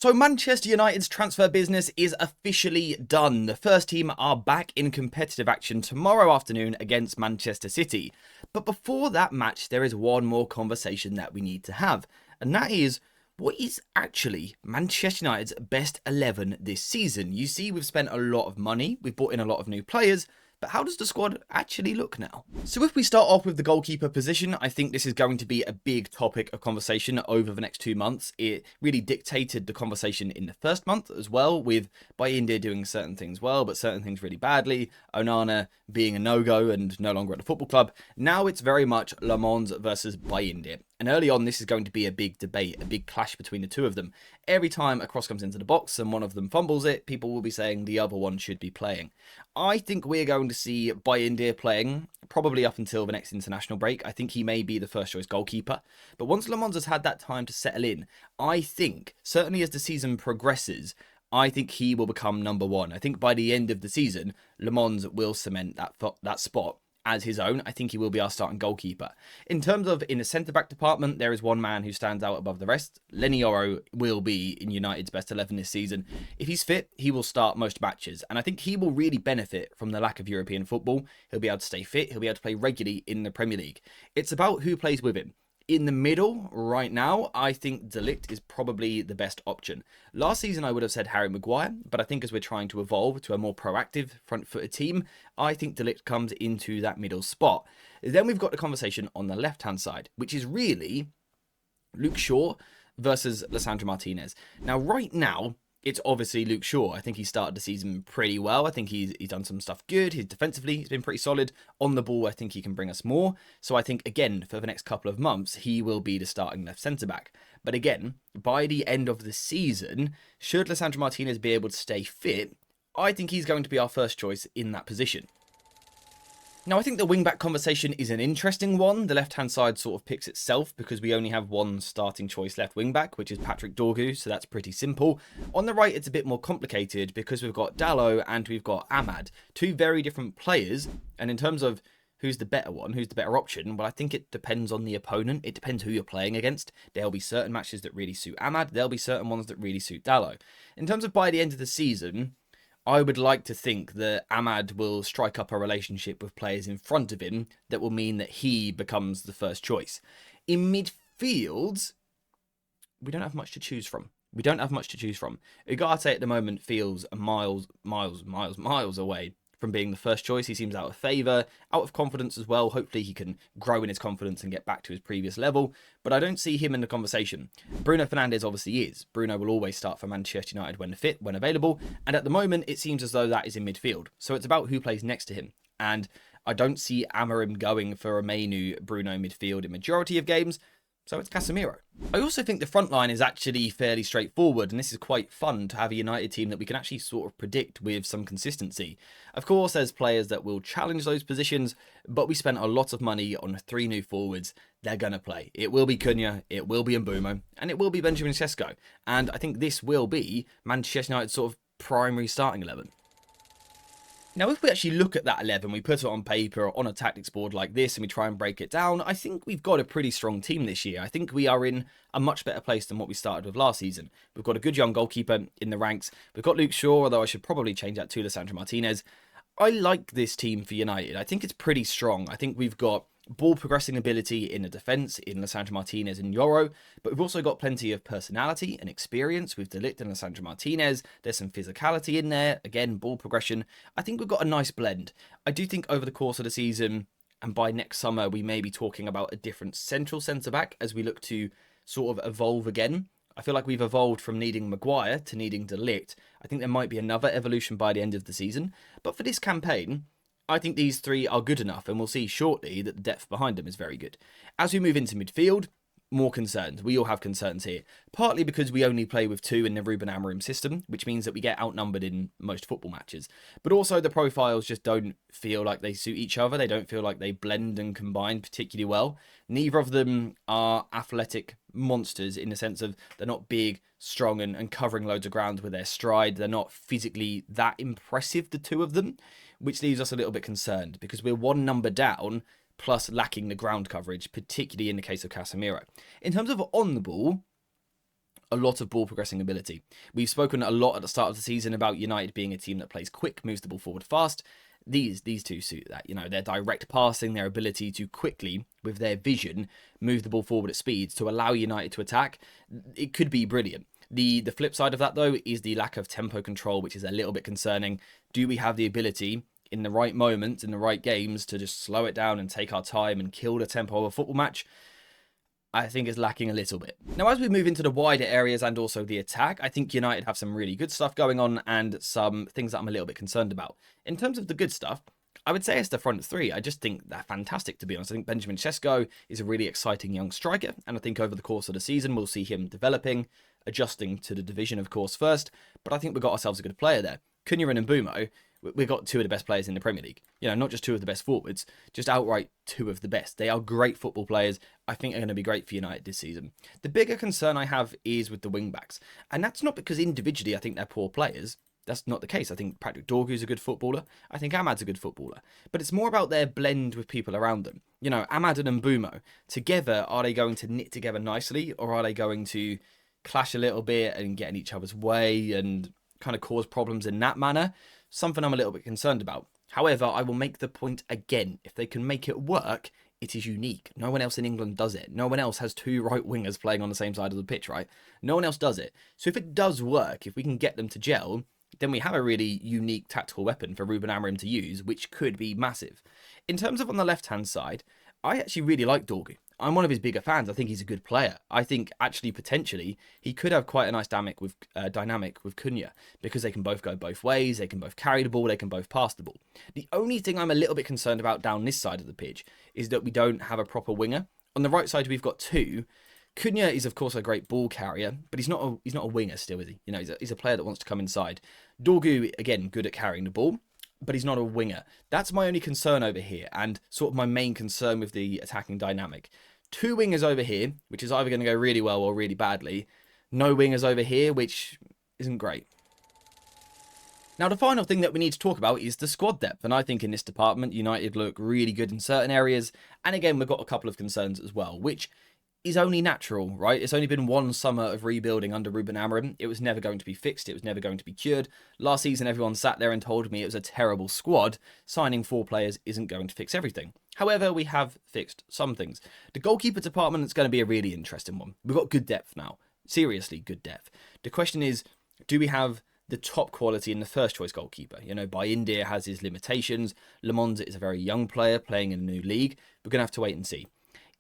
So Manchester United's transfer business is officially done. The first team are back in competitive action tomorrow afternoon against Manchester City. But before that match, there is one more conversation that we need to have. And that is, what is actually Manchester United's best 11 this season? You see, we've spent a lot of money. We've brought in a lot of new players. But how does the squad actually look now? So if we start off with the goalkeeper position, I think this is going to be a big topic of conversation over the next 2 months. It really dictated the conversation in the first month as well, with Bayindir doing certain things well, but certain things really badly. Onana being a no-go and no longer at the football club. Now it's very much Le Mans versus Bayindir. And early on, this is going to be a big debate, a big clash between the two of them. Every time a cross comes into the box and one of them fumbles it, people will be saying the other one should be playing. I think we're going to see Bayindir playing probably up until the next international break. I think he may be the first choice goalkeeper. But once Le Mans has had that time to settle in, I think, certainly as the season progresses, I think he will become number one. I think by the end of the season, Le Mans will cement that spot as his own. I think he will be our starting goalkeeper. In terms of in the centre-back department, there is one man who stands out above the rest. Leny Yoro will be in United's best 11 this season. If he's fit, he will start most matches, and I think he will really benefit from the lack of European football. He'll be able to stay fit, he'll be able to play regularly in the Premier League. It's about who plays with him. In the middle, right now, I think De Ligt is probably the best option. Last season, I would have said Harry Maguire, but I think as we're trying to evolve to a more proactive, front-footed team, I think De Ligt comes into that middle spot. Then we've got the conversation on the left-hand side, which is really Luke Shaw versus Lisandro Martinez. Now, right now, it's obviously Luke Shaw. I think he started the season pretty well. I think he's done some stuff good. He's defensively, he's been pretty solid. On the ball, I think he can bring us more. So I think, again, for the next couple of months, he will be the starting left centre-back. But again, by the end of the season, should Lisandro Martinez be able to stay fit, I think he's going to be our first choice in that position. Now, I think the wing-back conversation is an interesting one. The left-hand side sort of picks itself because we only have one starting choice left wing-back, which is Patrick Dorgu, so that's pretty simple. On the right, it's a bit more complicated because we've got Dalot and we've got Ahmad, two very different players. And in terms of who's the better one, who's the better option, well, I think it depends on the opponent. It depends who you're playing against. There'll be certain matches that really suit Ahmad. There'll be certain ones that really suit Dalot. In terms of by the end of the season, I would like to think that Ahmad will strike up a relationship with players in front of him that will mean that he becomes the first choice. In midfield, we don't have much to choose from. Ugarte at the moment feels miles away from being the first choice. He seems out of favour, out of confidence as well. Hopefully he can grow in his confidence and get back to his previous level. But I don't see him in the conversation. Bruno Fernandes obviously is. Bruno will always start for Manchester United when fit, when available. And at the moment, it seems as though that is in midfield. So it's about who plays next to him. And I don't see Amorim going for a Mainu Bruno midfield in majority of games. So it's Casemiro. I also think the front line is actually fairly straightforward, and this is quite fun to have a United team that we can actually sort of predict with some consistency. Of course, there's players that will challenge those positions, but we spent a lot of money on 3 new forwards. They're going to play. It will be Cunha, it will be Mbeumo, and it will be Benjamin Sesko. And I think this will be Manchester United's sort of primary starting 11. Now, if we actually look at that 11, we put it on paper on a tactics board like this and we try and break it down, I think we've got a pretty strong team this year. I think we are in a much better place than what we started with last season. We've got a good young goalkeeper in the ranks. We've got Luke Shaw, although I should probably change that to Lisandro Martinez. I like this team for United. I think it's pretty strong. I think we've got ball progressing ability in the defence in Lisandro Martinez and Yoro, but we've also got plenty of personality and experience with De Ligt and Lisandro Martinez. There's some physicality in there, again, ball progression. I think we've got a nice blend. I do think over the course of the season and by next summer, we may be talking about a different central centre-back as we look to sort of evolve again. I feel like we've evolved from needing Maguire to needing De Ligt. I think there might be another evolution by the end of the season, but for this campaign, I think these 3 are good enough, and we'll see shortly that the depth behind them is very good. As we move into midfield, more concerns. We all have concerns here. Partly because we only play with 2 in the Ruben Amorim system, which means that we get outnumbered in most football matches. But also the profiles just don't feel like they suit each other. They don't feel like they blend and combine particularly well. Neither of them are athletic monsters in the sense of they're not big, strong, and covering loads of ground with their stride. They're not physically that impressive, the 2 of them, which leaves us a little bit concerned because we're 1 number down plus lacking the ground coverage, particularly in the case of Casemiro. In terms of on the ball, a lot of ball progressing ability. We've spoken a lot at the start of the season about United being a team that plays quick, moves the ball forward fast. These two suit that. Their direct passing, their ability to quickly, with their vision, move the ball forward at speeds to allow United to attack. It could be brilliant. The flip side of that, though, is the lack of tempo control, which is a little bit concerning. Do we have the ability in the right moments, in the right games, to just slow it down and take our time and kill the tempo of a football match? I think it's lacking a little bit. Now, as we move into the wider areas and also the attack, I think United have some really good stuff going on and some things that I'm a little bit concerned about. In terms of the good stuff, I would say it's the front three. I just think they're fantastic, to be honest. I think Benjamin Sesko is a really exciting young striker, and I think over the course of the season, we'll see him developing, adjusting to the division, of course, first, but I think we've got ourselves a good player there. Cunha and Mbeumo, we've got two of the best players in the Premier League. Not just two of the best forwards, just outright two of the best. They are great football players. I think are going to be great for United this season. The bigger concern I have is with the wing-backs, and that's not because individually I think they're poor players. That's not the case. I think Patrick Dorgu's a good footballer. I think Amad's a good footballer. But it's more about their blend with people around them. Amad and Mbeumo, together, are they going to knit together nicely, or are they going to clash a little bit and get in each other's way and kind of cause problems in that manner? Something I'm a little bit concerned about. However, I will make the point again. If they can make it work, it is unique. No one else in England does it. No one else has two right wingers playing on the same side of the pitch, right? No one else does it. So if it does work, if we can get them to gel, then we have a really unique tactical weapon for Ruben Amorim to use, which could be massive. In terms of on the left-hand side, I actually really like Dorgu. I'm one of his bigger fans. I think he's a good player. I think actually potentially he could have quite a nice dynamic with Cunha, because they can both go both ways. They can both carry the ball. They can both pass the ball. The only thing I'm a little bit concerned about down this side of the pitch is that we don't have a proper winger. On the right side, we've got two. Cunha is of course a great ball carrier, but he's not a winger still, is he? He's a player that wants to come inside. Dorgu, again, good at carrying the ball, but he's not a winger. That's my only concern over here, and sort of my main concern with the attacking dynamic. Two wingers over here, which is either going to go really well or really badly. No wingers over here, which isn't great. Now, the final thing that we need to talk about is the squad depth, and I think in this department, United look really good in certain areas, and again, we've got a couple of concerns as well, which is only natural, right? It's only been one summer of rebuilding under Ruben Amorim. It was never going to be fixed. It was never going to be cured. Last season, everyone sat there and told me it was a terrible squad. Signing 4 players isn't going to fix everything. However, we have fixed some things. The goalkeeper department is going to be a really interesting one. We've got good depth now. Seriously, good depth. The question is, do we have the top quality in the first choice goalkeeper? India has his limitations. Lemond is a very young player playing in a new league. We're going to have to wait and see.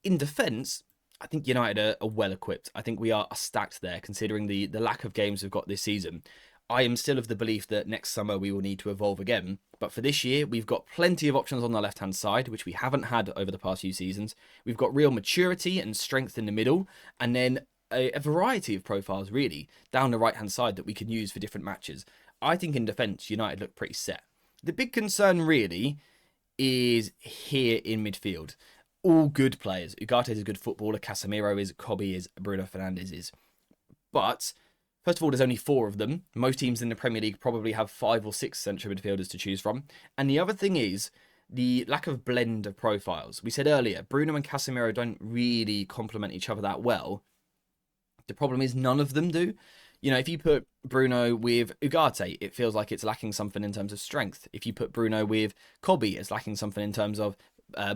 In defence, I think United are well equipped. I think we are stacked there, considering the lack of games we've got this season. I am still of the belief that next summer we will need to evolve again. But for this year, we've got plenty of options on the left-hand side, which we haven't had over the past few seasons. We've got real maturity and strength in the middle, and then a variety of profiles, really, down the right-hand side that we can use for different matches. I think in defence, United look pretty set. The big concern, really, is here in midfield. All good players. Ugarte is a good footballer. Casemiro is. Kobe is. Bruno Fernandes is. But first of all, there's only 4 of them. Most teams in the Premier League probably have 5 or 6 central midfielders to choose from. And the other thing is the lack of blend of profiles. We said earlier, Bruno and Casemiro don't really complement each other that well. The problem is none of them do. If you put Bruno with Ugarte, it feels like it's lacking something in terms of strength. If you put Bruno with Kobe, it's lacking something in terms of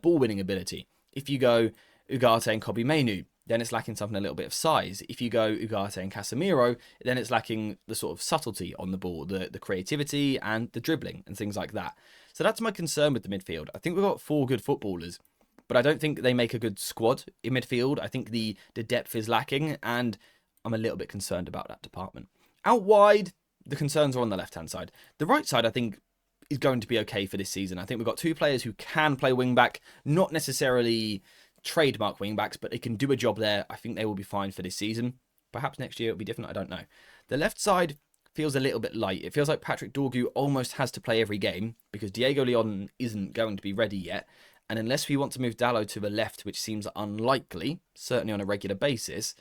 ball-winning ability. If you go Ugarte and Kobe Mainu, then it's lacking something a little bit of size. If you go Ugarte and Casemiro, then it's lacking the sort of subtlety on the ball, the creativity and the dribbling and things like that. So that's my concern with the midfield. I think we've got 4 good footballers, but I don't think they make a good squad in midfield. I think the depth is lacking, and I'm a little bit concerned about that department. Out wide, the concerns are on the left-hand side. The right side, I think, is going to be okay for this season. I think we've got 2 players who can play wing-back, not necessarily trademark wing-backs, but they can do a job there. I think they will be fine for this season. Perhaps next year it'll be different, I don't know. The left side feels a little bit light. It feels like Patrick Dorgu almost has to play every game because Diego Leon isn't going to be ready yet. And unless we want to move Dalot to the left, which seems unlikely, certainly on a regular basis,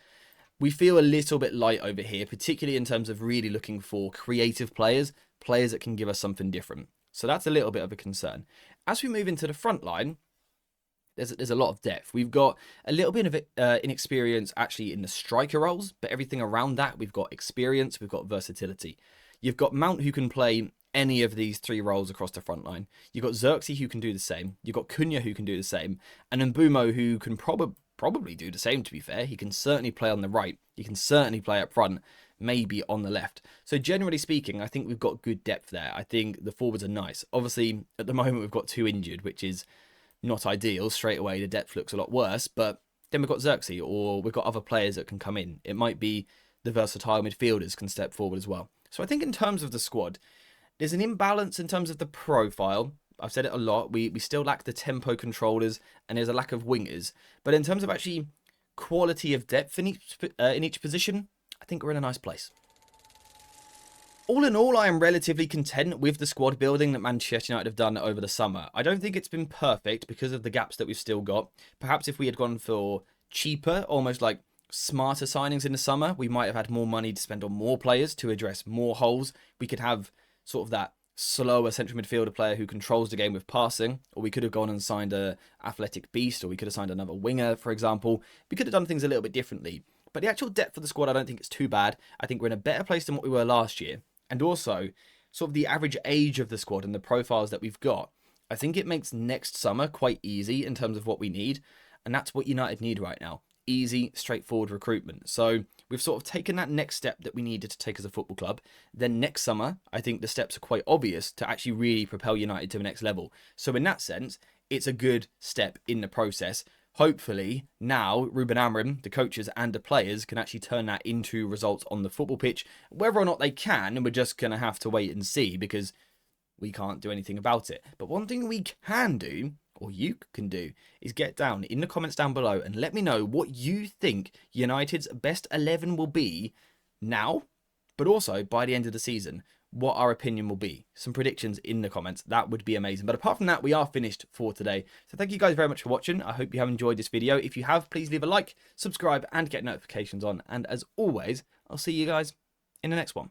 we feel a little bit light over here, particularly in terms of really looking for creative players that can give us something different. So that's a little bit of a concern. As we move into the front line, there's a lot of depth. We've got a little bit of inexperience actually in the striker roles, but everything around that, we've got experience, we've got versatility. You've got Mount, who can play any of these three roles across the front line. You've got Xerxes, who can do the same. You've got Cunha, who can do the same. And Mbumo, who can probably do the same, to be fair. He can certainly play on the right. He can certainly play up front, maybe on the left. So generally speaking, I think we've got good depth there. I think the forwards are nice. Obviously, at the moment, we've got 2 injured, which is not ideal. Straight away, the depth looks a lot worse. But then we've got Xerxes, or we've got other players that can come in. It might be the versatile midfielders can step forward as well. So I think in terms of the squad, there's an imbalance in terms of the profile. I've said it a lot. We still lack the tempo controllers, and there's a lack of wingers. But in terms of actually quality of depth in each position, I think we're in a nice place. All in all, I am relatively content with the squad building that Manchester United have done over the summer. I don't think it's been perfect because of the gaps that we've still got. Perhaps if we had gone for cheaper, almost like smarter signings in the summer, we might have had more money to spend on more players to address more holes. We could have sort of that slower central midfielder player who controls the game with passing, or we could have gone and signed a athletic beast, or we could have signed another winger, for example. We could have done things a little bit differently. But the actual depth of the squad, I don't think it's too bad. I think we're in a better place than what we were last year. And also, sort of the average age of the squad and the profiles that we've got, I think it makes next summer quite easy in terms of what we need. And that's what United need right now. Easy, straightforward recruitment. So we've sort of taken that next step that we needed to take as a football club. Then next summer, I think the steps are quite obvious to actually really propel United to the next level. So in that sense, it's a good step in the process. Hopefully, now Ruben Amorim, the coaches and the players can actually turn that into results on the football pitch. Whether or not they can, we're just going to have to wait and see, because we can't do anything about it. But one thing we can do, or you can do, is get down in the comments down below and let me know what you think United's best 11 will be now, but also by the end of the season, what our opinion will be. Some predictions in the comments. That would be amazing. But apart from that, we are finished for today. So thank you guys very much for watching. I hope you have enjoyed this video. If you have, please leave a like, subscribe, and get notifications on. And as always, I'll see you guys in the next one.